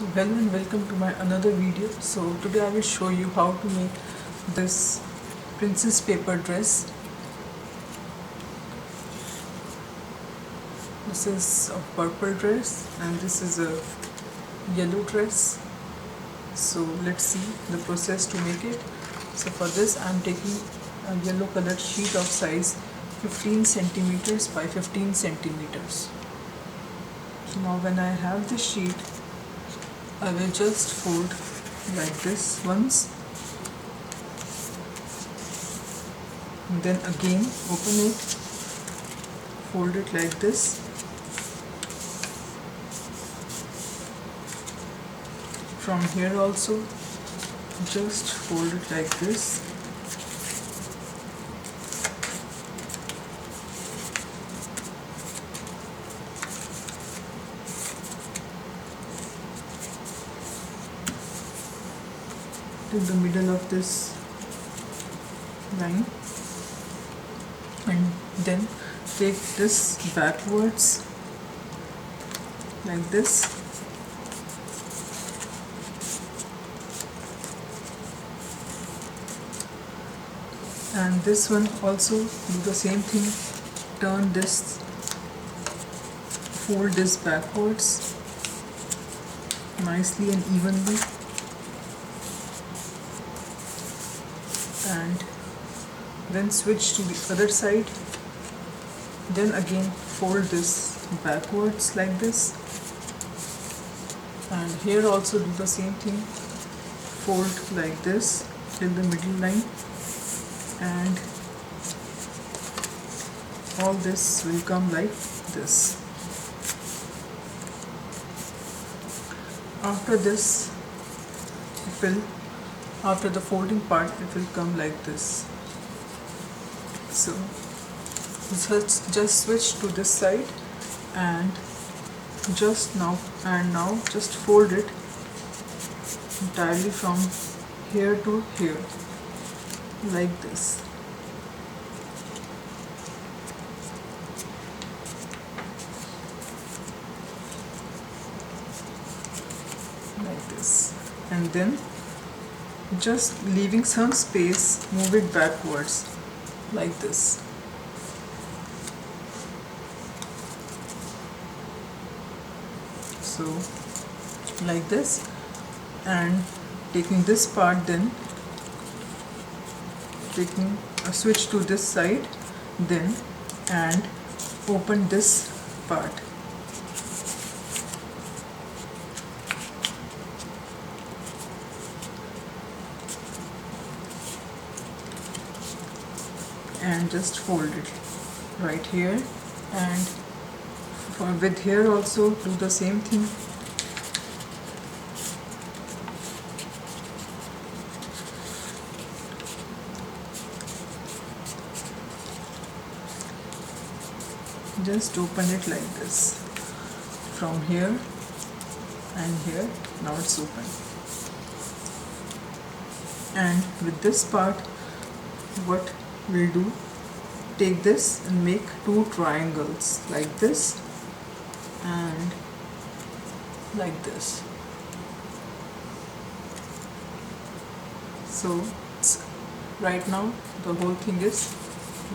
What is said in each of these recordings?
So hello and welcome to my another video. So today I will show you how to make this princess paper dress. This is a purple dress and this is a yellow dress. So let's see the process to make it. So for this I am taking a yellow colored sheet of size 15 centimeters by 15 centimeters. So now when I have this sheet, I will just fold like this once, and then again open it, fold it like this, from here also just fold it like this, to the middle of this line, and then take this backwards like this, and this one also do the same thing, turn this, fold this backwards nicely and evenly, and then switch to the other side, then again fold this backwards like this, and here also do the same thing, fold like this till the middle line, and all this will come like this. After this, after the folding part, it will come like this. So just switch to this side and now just fold it entirely from here to here like this. Like this, and then just leaving some space, move it backwards like this. So like this, and taking this part, then taking a switch to this side, then and open this part. And just fold it right here, and with here also do the same thing. Just open it like this from here and here. Now it's open, and with this part what we'll do, take this and make two triangles like this and like this. So right now the whole thing is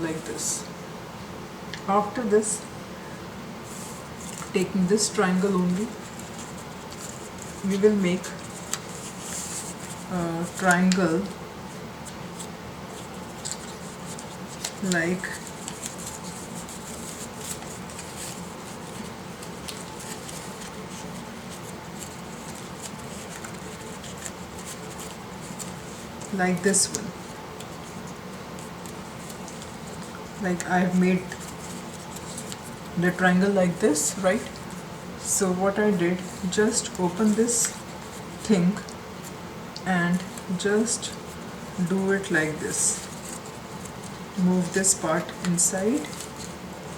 like this. After this, taking this triangle only, we will make a triangle like this one. Like I have made the triangle like this, right? So what I did, just open this thing and just do it like this. Move this part inside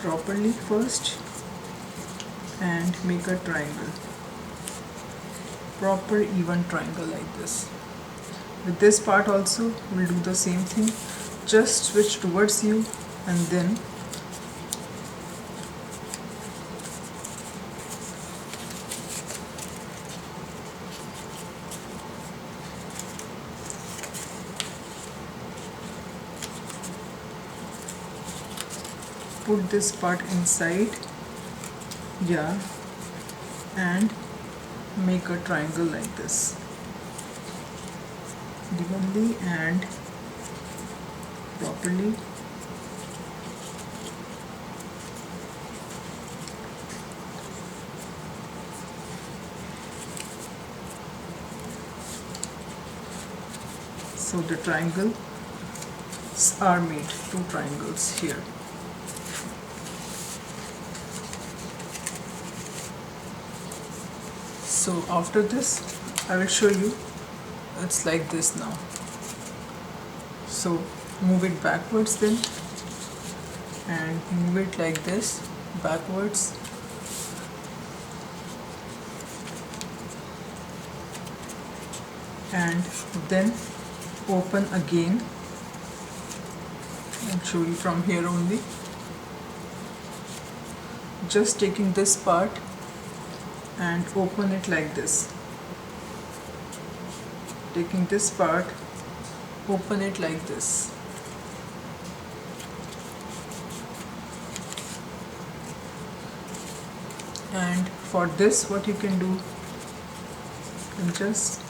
properly first and make a triangle, proper even triangle like this. With this part also we'll do the same thing, just switch towards you and then put this part inside, yeah, and make a triangle like this evenly and properly. So the triangles are made, two triangles here. So after this I will show you, it's like this now. So move it backwards then, and move it like this backwards, and then open again. I'll show you from here only. Just taking this part and open it like this. Taking this part, open it like this. And for this, what you can do, you just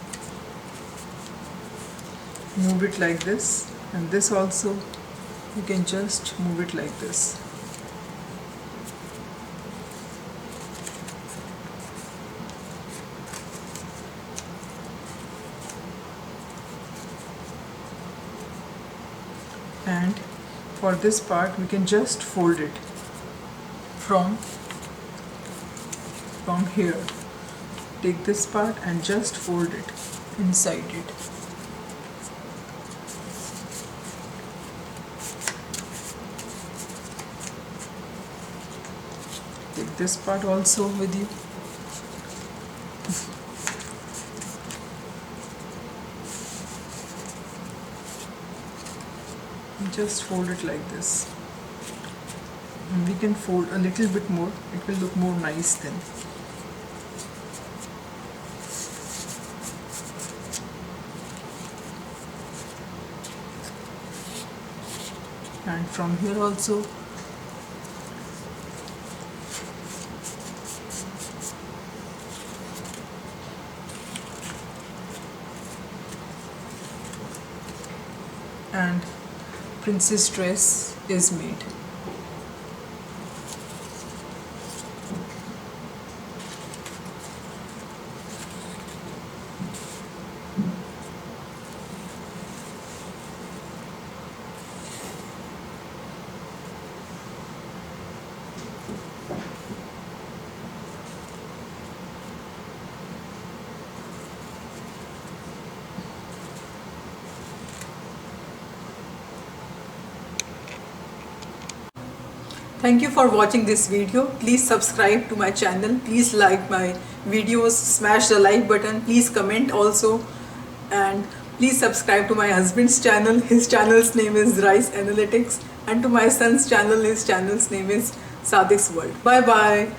move it like this, and this also you can just move it like this. And for this part we can just fold it from here. Take this part and just fold it inside it. Take this part also with you. Just fold it like this. And we can fold a little bit more, it will look more nice then. And from here also and princess dress is made. Thank you for watching this video. Please subscribe to my channel. Please like my videos, smash the like button. Please comment also, and please subscribe to my husband's channel. His channel's name is Rice Analytics, and to my son's channel, his channel's name is Sadik's World. Bye bye.